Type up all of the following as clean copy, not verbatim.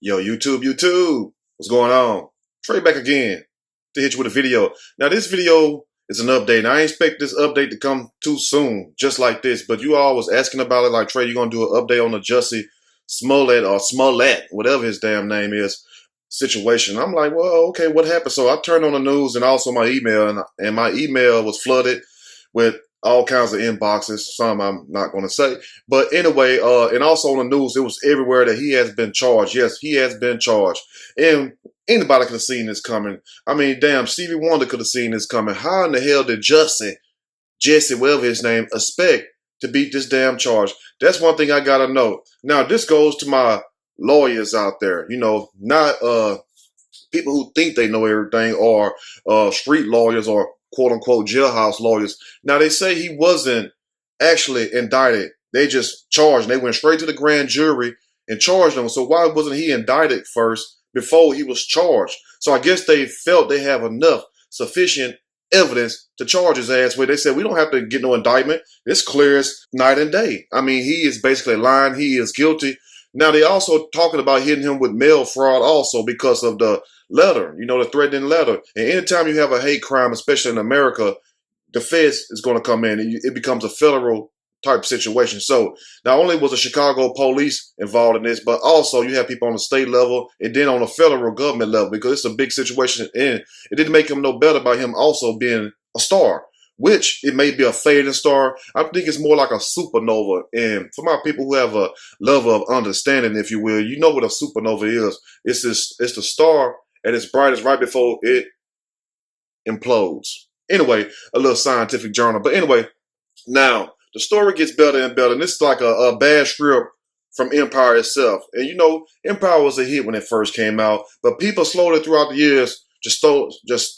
Yo, YouTube, what's going on? Trey back again to hit you with a video. Now, this video is an update. Now, I ain't expect this update to come too soon, just like this, but you all was asking about it like, Trey, you gonna do an update on the Jussie Smollett or Smollett, whatever his damn name is, situation. I'm like, well, okay, what happened? So I turned on the news and also my email, and my email was flooded with all kinds of inboxes, some I'm not going to say. But anyway, and also on the news, it was everywhere that he has been charged. Yes, he has been charged. And anybody could have seen this coming. I mean, damn, Stevie Wonder could have seen this coming. How in the hell did Jussie, whatever his name, expect to beat this damn charge? That's one thing I got to know. Now, this goes to my lawyers out there, you know, not people who think they know everything, or street lawyers, or quote-unquote jailhouse lawyers. Now, they say he wasn't actually indicted. They just charged. They went straight to the grand jury and charged him. So why wasn't he indicted first before he was charged? So I guess they felt they have enough sufficient evidence to charge his ass with. They said, we don't have to get no indictment. It's clear as night and day. I mean, he is basically lying. He is guilty. Now, they also talking about hitting him with mail fraud also because of the letter, you know, the threatening letter. And anytime you have a hate crime, especially in America, the feds is going to come in and it becomes a federal type situation. So not only was the Chicago police involved in this, but also you have people on the state level and then on the federal government level, because it's a big situation. And it didn't make him no better by him also being a star, which it may be a fading star. I think it's more like a supernova. And for my people who have a level of understanding, if you will, you know what a supernova is. It's the star at its brightest right before it implodes. Anyway, a little scientific journal. But anyway, now the story gets better and better. And this is like a bad script from Empire itself. And you know, Empire was a hit when it first came out, but people slowly throughout the years just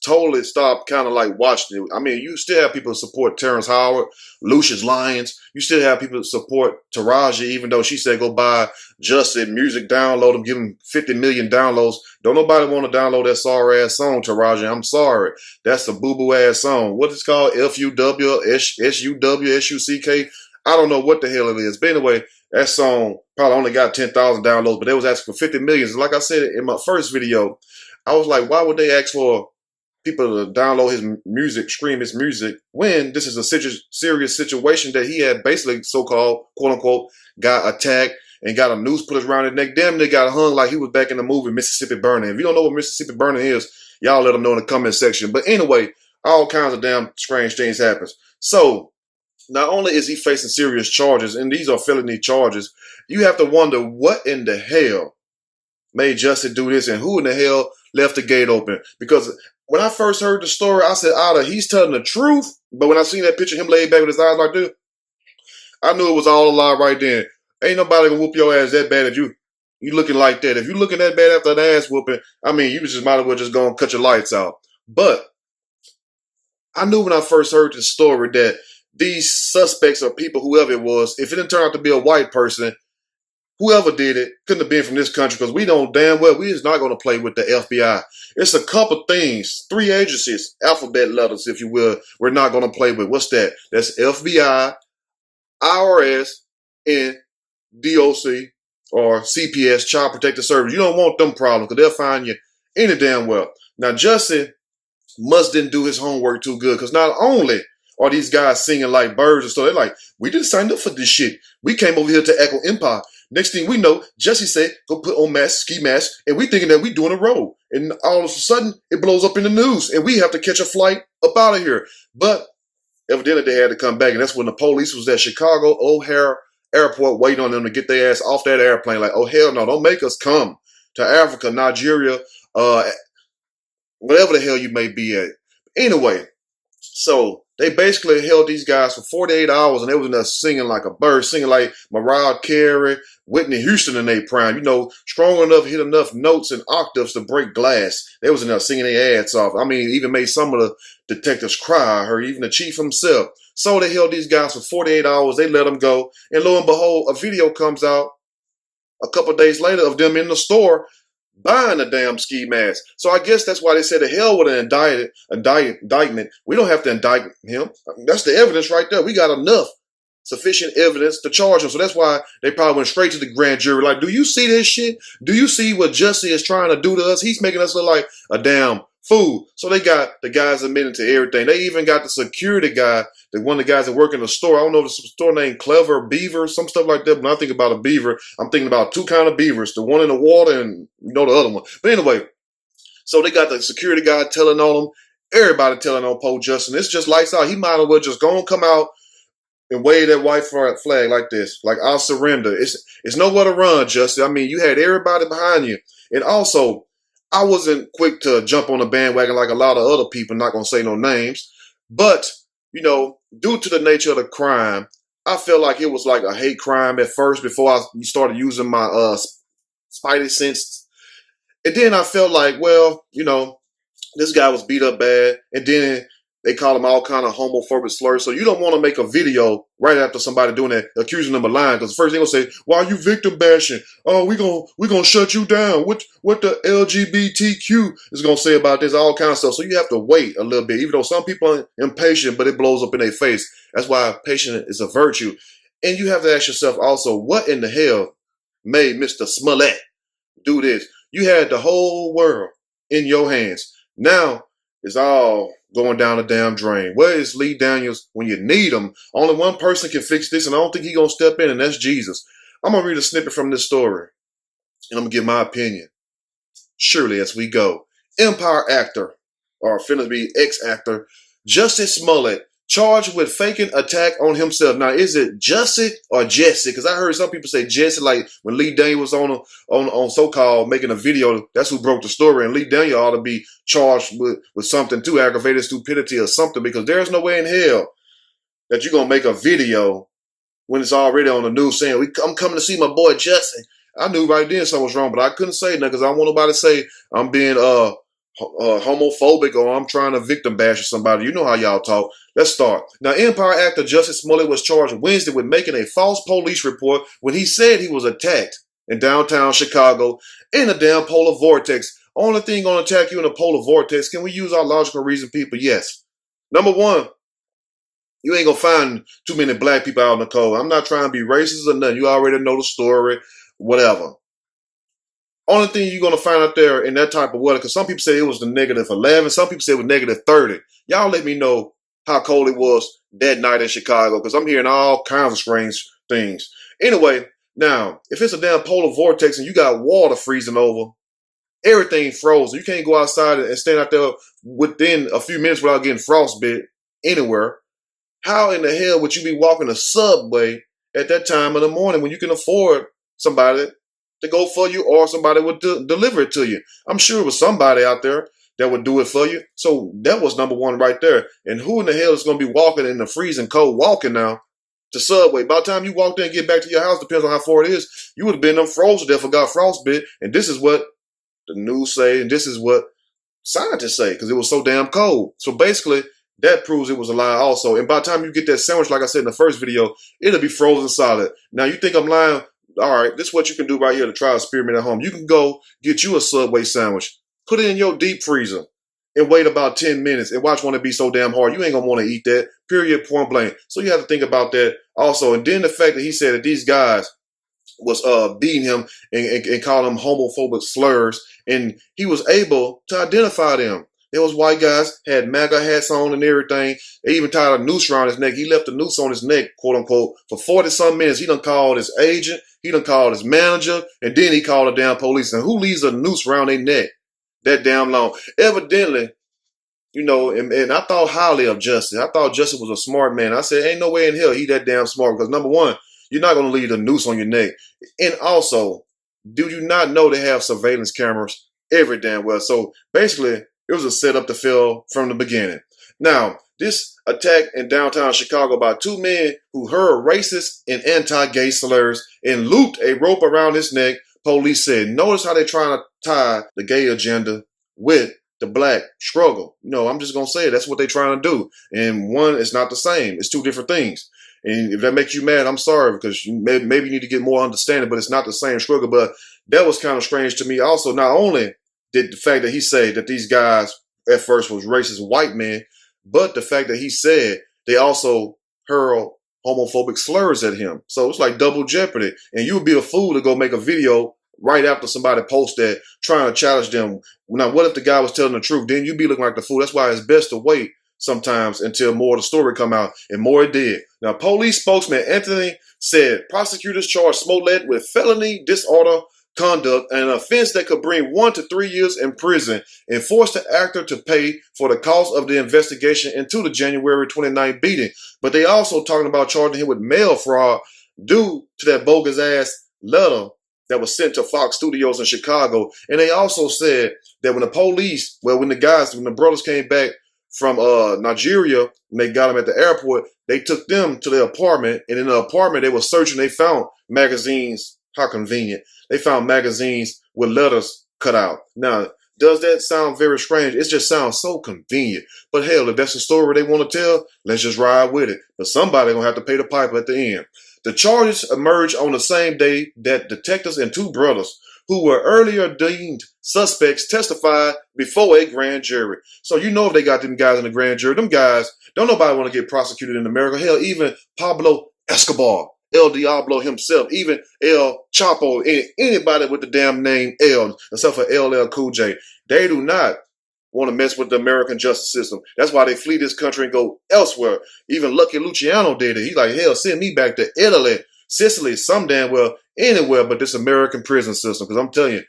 totally stopped kind of like watching it. I mean, you still have people support Terrence Howard, Lucius Lyons. You still have people support Taraji, even though she said go buy Jussie music, download him, give him 50 million downloads. Don't nobody want to download that sorry ass song, Taraji. I'm sorry. That's a boo-boo ass song. What is it called? F-U-W, S-U-W, S-U-C-K. I don't know what the hell it is. But anyway, that song probably only got 10,000 downloads, but they was asking for 50 million. Like I said in my first video, I was like, why would they ask for people to download his music, stream his music, when this is a serious situation that he had basically so-called, quote-unquote, got attacked and got a noose put around his neck. Damn, they got hung like he was back in the movie Mississippi Burning. If you don't know what Mississippi Burning is, y'all let them know in the comment section. But anyway, all kinds of damn strange things happen. So not only is he facing serious charges, and these are felony charges, you have to wonder what in the hell made Jussie do this, and who in the hell left the gate open. Because when I first heard the story, I said, either he's telling the truth, but when I seen that picture of him laid back with his eyes like this, I knew it was all a lie right then. Ain't nobody gonna whoop your ass that bad if you looking like that. If you looking that bad after an ass whooping, I mean, you just might as well just go and cut your lights out. But I knew when I first heard the story that these suspects or people, whoever it was, if it didn't turn out to be a white person, whoever did it couldn't have been from this country, because we know damn well we is not going to play with the FBI. It's a couple things, 3 agencies, alphabet letters, if you will, we're not going to play with. What's that? That's FBI, IRS, and DOC, or CPS, Child Protective Service. You don't want them problems, because they'll find you any damn well. Now, Jussie didn't do his homework too good, because not only are these guys singing like birds and stuff, they're like, we didn't sign up for this shit. We came over here to echo Empire. Next thing we know, Jussie said, go put on masks, ski masks, and we thinking that we doing a roll. And all of a sudden, it blows up in the news, and we have to catch a flight up out of here. But evidently, they had to come back, and that's when the police was at Chicago O'Hare Airport waiting on them to get their ass off that airplane. Like, oh, hell no, don't make us come to Africa, Nigeria, whatever the hell you may be at. Anyway, so they basically held these guys for 48 hours, and they was in there singing like a bird, singing like Mariah Carey, Whitney Houston in their prime. You know, strong enough, hit enough notes and octaves to break glass. They was in there singing their ass off. I mean, even made some of the detectives cry, or even the chief himself. So they held these guys for 48 hours. They let them go. And lo and behold, a video comes out a couple of days later of them in the store buying a damn ski mask. So I guess that's why they said the hell with an indictment. We don't have to indict him. That's the evidence right there. We got enough sufficient evidence to charge him. So that's why they probably went straight to the grand jury. Like, do you see this shit? Do you see what Jussie is trying to do to us? He's making us look like a damn fool. So they got the guys admitting to everything. They even got the security guy, one of the guys that work in the store. I don't know if it's a store named Clever Beaver, some stuff like that. But when I think about a beaver, I'm thinking about two kind of beavers. The one in the water and the other one. But anyway, so they got the security guy telling on them. Everybody telling on Poe Justin. It's just lights out. He might as well just go and come out and wave that white flag like this. Like, I'll surrender. It's nowhere to run, Justin. I mean, you had everybody behind you. And also, I wasn't quick to jump on the bandwagon like a lot of other people, not going to say no names. But, due to the nature of the crime, I felt like it was like a hate crime at first before I started using my spidey sense. And then I felt like, well, this guy was beat up bad. And then they call him all kind of homophobic slurs. So you don't want to make a video right after somebody doing that, accusing them of lying. Because first they're going to say, why are you victim bashing? Oh, we're gonna shut you down. What the LGBTQ is going to say about this, all kind of stuff. So you have to wait a little bit, even though some people are impatient, but it blows up in their face. That's why patience is a virtue. And you have to ask yourself also, what in the hell made Mr. Smollett do this? You had the whole world in your hands. Now it's all going down the damn drain. Where is Lee Daniels when you need him? Only one person can fix this, and I don't think he's going to step in, and that's Jesus. I'm going to read a snippet from this story, and I'm going to give my opinion. Surely, as we go. Empire actor, or finna be ex-actor, Jussie Smollett, charged with faking attack on himself. Now, is it Jussie or Jesse? Because I heard some people say Jesse, like when Lee Daniel was on so-called making a video, that's who broke the story. And Lee Daniel ought to be charged with something too, aggravated stupidity or something, because there's no way in hell that you're going to make a video when it's already on the news saying, I'm coming to see my boy Jussie. I knew right then something was wrong, but I couldn't say nothing because I don't want nobody to say I'm being homophobic or I'm trying to victim bash somebody. You know how y'all talk. Let's start. Now, Empire actor Jussie Smollett was charged Wednesday with making a false police report when he said he was attacked in downtown Chicago in a damn polar vortex. Only thing going to attack you in a polar vortex. Can we use our logical reason, people? Yes. Number one, you ain't going to find too many black people out in the cold. I'm not trying to be racist or nothing. You already know the story, whatever. Only thing you're going to find out there in that type of weather, because some people say it was the -11, some people say it was -30. Y'all let me know how cold it was that night in Chicago, because I'm hearing all kinds of strange things. Anyway, now, if it's a damn polar vortex and you got water freezing over, everything frozen. You can't go outside and stand out there within a few minutes without getting frostbite anywhere. How in the hell would you be walking a subway at that time of the morning when you can afford somebody to go for you or somebody would deliver it to you? I'm sure it was somebody out there that would do it for you. So that was number one right there. And who in the hell is going to be walking in the freezing cold walking now to Subway? By the time you walk there and get back to your house, depends on how far it is, you would have been frozen there, got frostbite. And this is what the news say, and this is what scientists say, because it was so damn cold. So basically, that proves it was a lie also. And by the time you get that sandwich, like I said in the first video, it'll be frozen solid. Now, you think I'm lying? All right, this is what you can do right here to try to experiment at home. You can go get you a Subway sandwich, put it in your deep freezer, and wait about 10 minutes and watch when it be so damn hard. You ain't going to want to eat that, period, point blank. So you have to think about that also. And then the fact that he said that these guys was beating him and calling him homophobic slurs, and he was able to identify them. There was white guys, had MAGA hats on and everything. They even tied a noose around his neck. He left the noose on his neck, quote unquote, for 40-some minutes. He done called his agent. He done called his manager. And then he called the damn police. And who leaves a noose around their neck that damn long? Evidently, and I thought highly of Jussie. I thought Jussie was a smart man. I said, ain't no way in hell he that damn smart. Because number one, you're not going to leave a noose on your neck. And also, do you not know they have surveillance cameras every damn well? So basically, it was a setup to fail from the beginning. Now, this attack in downtown Chicago by two men who heard racist and anti-gay slurs and looped a rope around his neck, police said. Notice how they're trying to tie the gay agenda with the black struggle. I'm just going to say it. That's what they're trying to do. And one is not the same. It's two different things. And if that makes you mad, I'm sorry, because maybe you need to get more understanding, but it's not the same struggle. But that was kind of strange to me also. Not only did the fact that he said that these guys at first was racist white men, but the fact that he said they also hurl homophobic slurs at him. So it's like double jeopardy. And you would be a fool to go make a video right after somebody posts that trying to challenge them. Now, what if the guy was telling the truth? Then you'd be looking like the fool. That's why it's best to wait sometimes until more of the story come out, and more it did. Now, police spokesman Anthony said prosecutors charged Smollett with felony disorder conduct, an offense that could bring 1 to 3 years in prison, and force the actor to pay for the cost of the investigation into the January 29th beating. But they also talking about charging him with mail fraud due to that bogus ass letter that was sent to Fox Studios in Chicago. And they also said that when the brothers came back from Nigeria, and they got them at the airport, they took them to their apartment, and in the apartment they were searching, they found magazines. How convenient. They found magazines with letters cut out. Now, does that sound very strange? It just sounds so convenient. But hell, if that's the story they want to tell, let's just ride with it. But somebody gonna have to pay the piper at the end. The charges emerged on the same day that detectives and 2 brothers who were earlier deemed suspects testified before a grand jury. So you know if they got them guys in the grand jury, them guys, don't nobody want to get prosecuted in America. Hell, even Pablo Escobar, El Diablo himself, even El Chapo, anybody with the damn name El, except for LL Cool J, they do not want to mess with the American justice system. That's why they flee this country and go elsewhere. Even Lucky Luciano did it. He's like, hell, send me back to Italy, Sicily, some damn well, anywhere but this American prison system. Because I'm telling you,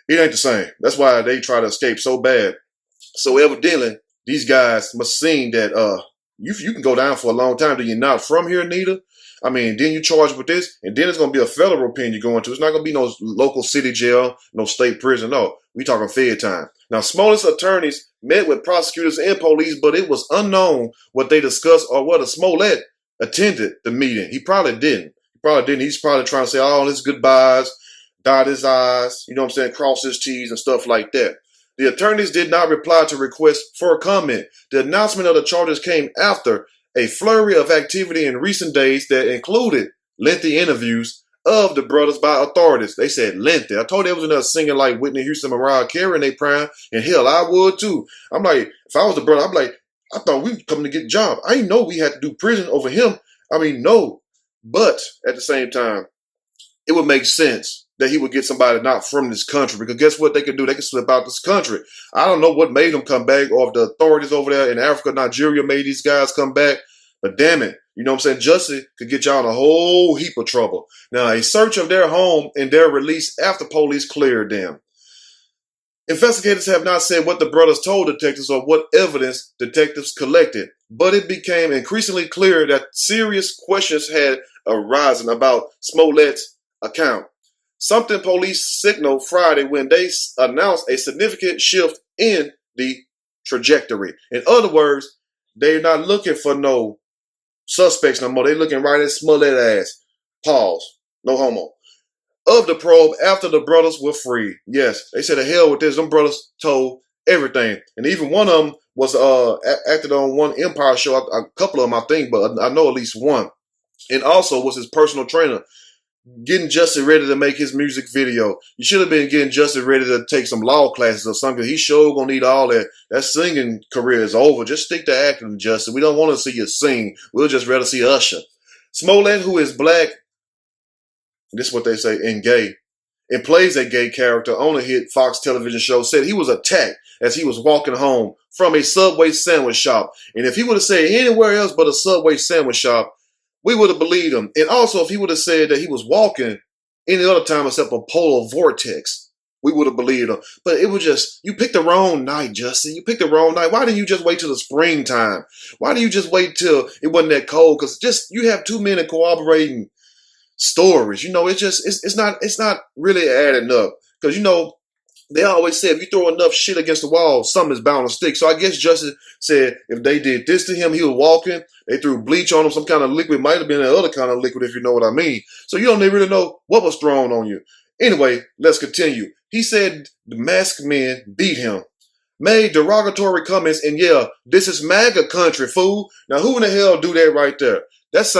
it ain't the same. That's why they try to escape so bad. So evidently, these guys must have seen that you can go down for a long time. Do you not from here, Nita? I mean, then you charge with this, and then it's going to be a federal pen you're going to. It's not going to be no local city jail, no state prison. No, we talking Fed time. Now, Smollett's attorneys met with prosecutors and police, but it was unknown what they discussed or whether Smollett attended the meeting. He probably didn't. He's probably trying to say all his goodbyes, dot his I's, you know what I'm saying, cross his T's and stuff like that. The attorneys did not reply to requests for comment. The announcement of the charges came after a flurry of activity in recent days that included lengthy interviews of the brothers by authorities. They said lengthy. I told you they was in there singing like Whitney Houston, Mariah Carey in their prime, and hell, I would too. I'm like, if I was the brother, I'm like, I thought we were coming to get a job. I didn't know we had to do prison over him. I mean, no. But at the same time, it would make sense that he would get somebody not from this country, because guess what they could do? They could slip out this country. I don't know what made them come back, or if the authorities over there in Africa, Nigeria made these guys come back. But damn it, you know what I'm saying? Jussie could get y'all in a whole heap of trouble. Now, a search of their home and their release after police cleared them. Investigators have not said what the brothers told detectives or what evidence detectives collected, but it became increasingly clear that serious questions had arisen about Smollett's account. Something police signaled Friday when they announced a significant shift in the trajectory. In other words, they're not looking for no suspects no more. They're looking right at Smollett ass. Pause. No homo. Of the probe after the brothers were free. Yes, they said the hell with this. Them brothers told everything. And even one of them was acted on one Empire show. A couple of them, I think, but I know at least one. And also was his personal trainer, getting Jussie ready to make his music video. You should have been getting Jussie ready to take some law classes or something. He sure gonna need all that. That singing career is over. Just stick to acting, Jussie. We don't want to see you sing. We'll just rather see Usher. Smollett, who is black, this is what they say, and gay, and plays a gay character on a hit Fox television show, said he was attacked as he was walking home from a Subway sandwich shop. And if he would have said anywhere else but a Subway sandwich shop, we would have believed him. And also, if he would have said that he was walking any other time except a polar vortex, we would have believed him. But it was just, you picked the wrong night, Jussie. You picked the wrong night. Why didn't you just wait till the springtime? Why didn't you just wait till it wasn't that cold? Because just, you have too many corroborating stories. You know, it's not really adding up. Because, you know, they always say if you throw enough shit against the wall, something is bound to stick. So I guess Jussie said if they did this to him, he was walking, they threw bleach on him, some kind of liquid, might have been another kind of liquid if you know what I mean. So you don't even really know what was thrown on you. Anyway, let's continue. He said the masked men beat him, made derogatory comments, and yeah, this is MAGA country, fool. Now who in the hell do that right there? That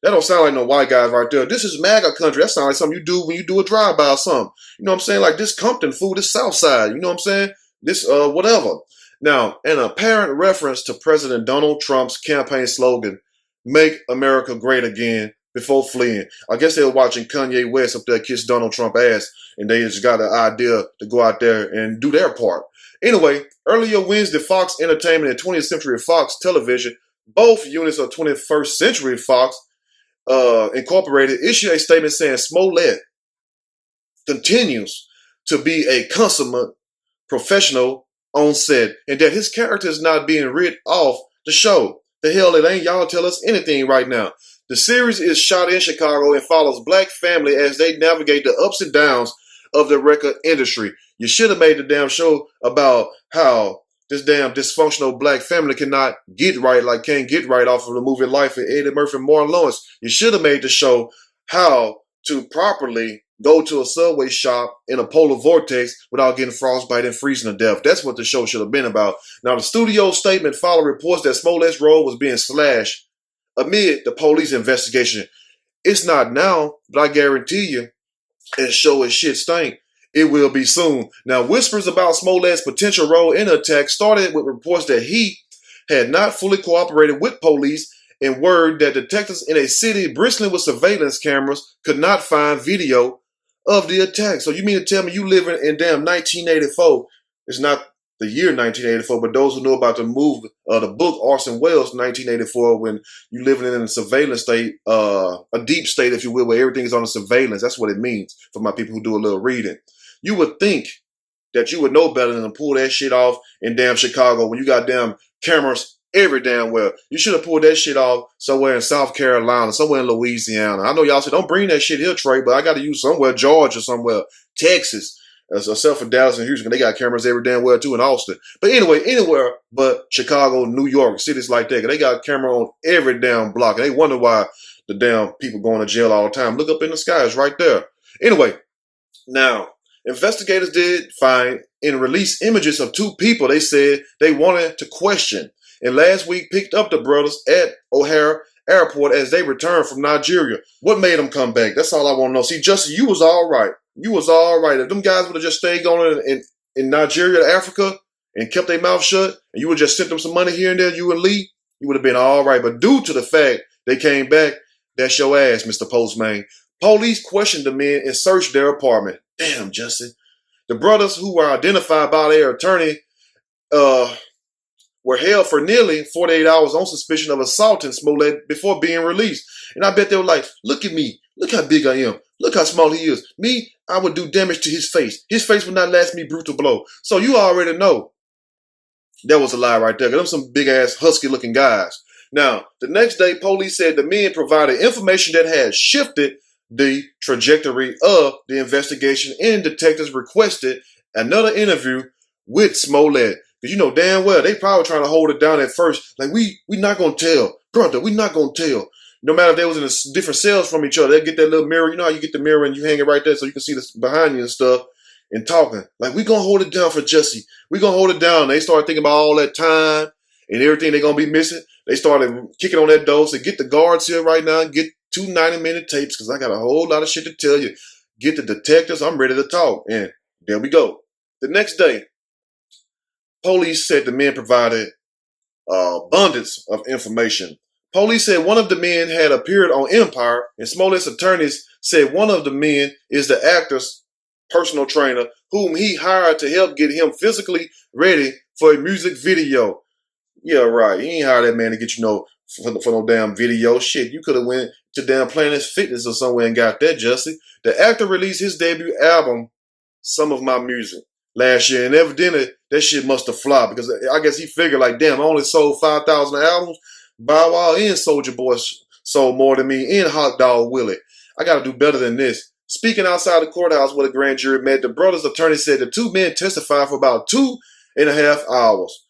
don't sound like no white guys right there. This is MAGA country. That sounds like something you do when you do a drive-by or something. You know what I'm saying? Like this Compton food, this South Side. You know what I'm saying? This whatever. Now, an apparent reference to President Donald Trump's campaign slogan, make America great again before fleeing. I guess they were watching Kanye West up there kiss Donald Trump ass, and they just got an idea to go out there and do their part. Anyway, earlier Wednesday, Fox Entertainment and 20th Century Fox Television, both units of 21st Century Fox Incorporated, issued a statement saying Smollett continues to be a consummate professional on set, and that his character is not being written off the show. The hell it ain't. Y'all tell us anything right now. The series is shot in Chicago and follows black family as they navigate the ups and downs of the record industry. You should have made the damn show about how this damn dysfunctional black family cannot get right, like can't get right off of the movie Life with Eddie Murphy and Martin Lawrence. You should have made the show how to properly go to a subway shop in a polar vortex without getting frostbite and freezing to death. That's what the show should have been about. Now, the studio statement followed reports that Smollett's role was being slashed amid the police investigation. It's not now, but I guarantee you, and show as shit stink, it will be soon. Now, whispers about Smollett's potential role in the attack started with reports that he had not fully cooperated with police, and word that detectives in a city bristling with surveillance cameras could not find video of the attack. So you mean to tell me you living in damn 1984? It's not the year 1984, but those who know about the movie, the book Orson Welles, 1984, when you living in a surveillance state, a deep state, if you will, where everything is on a surveillance. That's what it means for my people who do a little reading. You would think that you would know better than to pull that shit off in damn Chicago when you got damn cameras every damn well. You should have pulled that shit off somewhere in South Carolina, somewhere in Louisiana. I know y'all said, don't bring that shit here, Trey, but I got to use somewhere, Georgia, somewhere, Texas, except for Dallas and Houston. They got cameras every damn well, too, in Austin. But anyway, anywhere but Chicago, New York, cities like that, they got camera on every damn block. And they wonder why the damn people going to jail all the time. Look up in the sky. It's right there. Anyway, now, investigators did find and release images of two people they said they wanted to question, and last week picked up the brothers at O'Hare Airport as they returned from Nigeria. What made them come back? That's all I want to know. See, Jussie, you was all right. You was all right. If them guys would have just stayed going in Nigeria, Africa, and kept their mouth shut, and you would just sent them some money here and there, you and Lee, you would have been all right. But due to the fact they came back, that's your ass, Mr. Postman. Police questioned the men and searched their apartment. Damn, Justin. The brothers, who were identified by their attorney, were held for nearly 48 hours on suspicion of assaulting Smollett before being released. And I bet they were like, look at me. Look how big I am. Look how small he is. Me, I would do damage to his face. His face would not last me brutal blow. So you already know that was a lie right there. Because them some big-ass, husky-looking guys. Now, the next day, police said the men provided information that had shifted the trajectory of the investigation, and detectives requested another interview with Smollett. Because you know damn well they probably trying to hold it down at first. Like, we not going to tell. Brother, we not going to tell. No matter if they was in a different cells from each other, they get that little mirror. You know how you get the mirror and you hang it right there so you can see this behind you and stuff and talking. Like, we going to hold it down for Jussie. We going to hold it down. They started thinking about all that time and everything they're going to be missing. They started kicking on that door. So get the guards here right now and get 2 90-minute tapes because I got a whole lot of shit to tell you. Get the detectives. I'm ready to talk. And there we go. The next day, police said the men provided abundance of information. Police said one of the men had appeared on Empire, and Smollett's attorneys said one of the men is the actor's personal trainer, whom he hired to help get him physically ready for a music video. Yeah, right. He ain't hired that man to get for no damn video. Shit, you could have went to damn Planet Fitness or somewhere and got that, Jussie. The actor released his debut album, Some of My Music, last year, and evidently that shit must have flopped because I guess he figured like, damn, I only sold 5,000 albums. Bow Wow and Soulja Boy sold more than me and Hot Dog Willie. I got to do better than this. Speaking outside the courthouse where the grand jury met, the brothers' attorney said the two men testified for about 2.5 hours.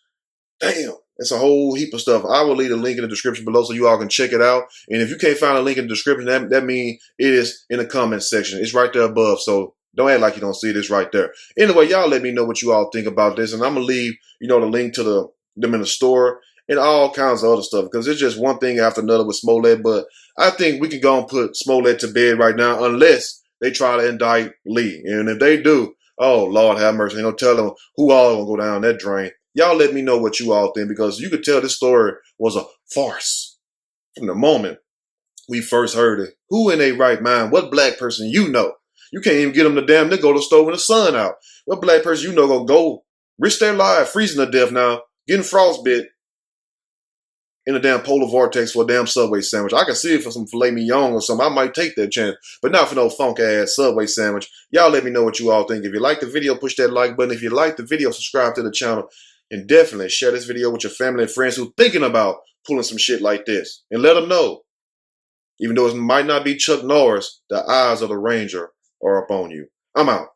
Damn. It's a whole heap of stuff. I will leave a link in the description below so you all can check it out. And if you can't find a link in the description, that means it is in the comment section. It's right there above. So don't act like you don't see it. It's right there. Anyway, y'all let me know what you all think about this. And I'm going to leave, the link to them in the store and all kinds of other stuff. Because it's just one thing after another with Smollett. But I think we can go and put Smollett to bed right now unless they try to indict Lee. And if they do, oh, Lord have mercy. Ain't no telling who all going to go down that drain. Y'all let me know what you all think because you could tell this story was a farce. From the moment we first heard it, who in their right mind, what black person you know? You can't even get them to damn near go to the store when the sun out. What black person you know gonna go risk their life freezing to death now, getting frostbit in a damn polar vortex for a damn Subway sandwich? I can see it for some filet mignon or something. I might take that chance, but not for no funk ass Subway sandwich. Y'all let me know what you all think. If you like the video, push that like button. If you like the video, subscribe to the channel. And definitely share this video with your family and friends who thinking about pulling some shit like this. And let them know, even though it might not be Chuck Norris, the eyes of the Ranger are upon you. I'm out.